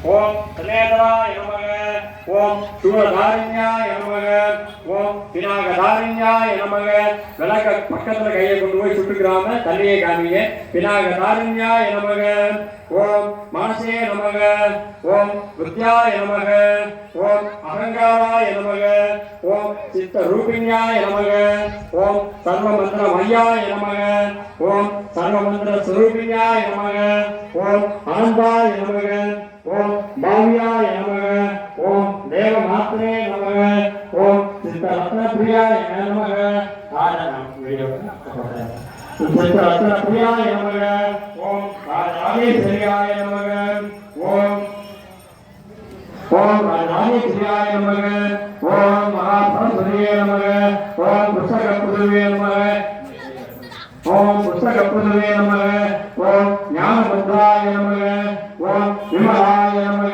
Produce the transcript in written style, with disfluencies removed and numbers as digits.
ஓம் சனேதராய நமக. ஓம் சூரதாரிண்யாய நமக. ஓம் பினாகதாரிண்யாய நமக. விளக்க பக்கத்துல கையை கொண்டு போய் சுட்டுக்கிறாம தண்ணியை காமிங்க. பினாகதாரிண்யாய நமக. ஓம் மானசே நமக. ஓம் வித்யாய நமக. ஓம் அகங்காராய நமக. ஓம் சித்த ரூபிண்யாய நமக. ஓம் சர்வமந்திர மய்யாய நமக. ஓம் சர்வமந்திர ஸ்வரூபிண்யாய நமக. ஓம் ஆனந்தாய நமக. ஓம் பாவ்யாய நமக. ஓம் தேவ மாத்ரே நமக. ஓம் சித்த ரத்னப்ரியாய நமக. சித்த ரத்னப்ரியாய நமக. ஓம் ராஜேஸ்வரியாய நமக. ஓம் ஓம் ராஜேஸ்வரியாய நமக. ஓம் மகாசரஸ்வதியே நமக. ஓம் புஷ்பகப்புதுவே நமக. ஓம் புஷ்பகப்புதுவே நமக. ஓம் ஞானபத்ராய நமக. ஓம் விமலாய நமக.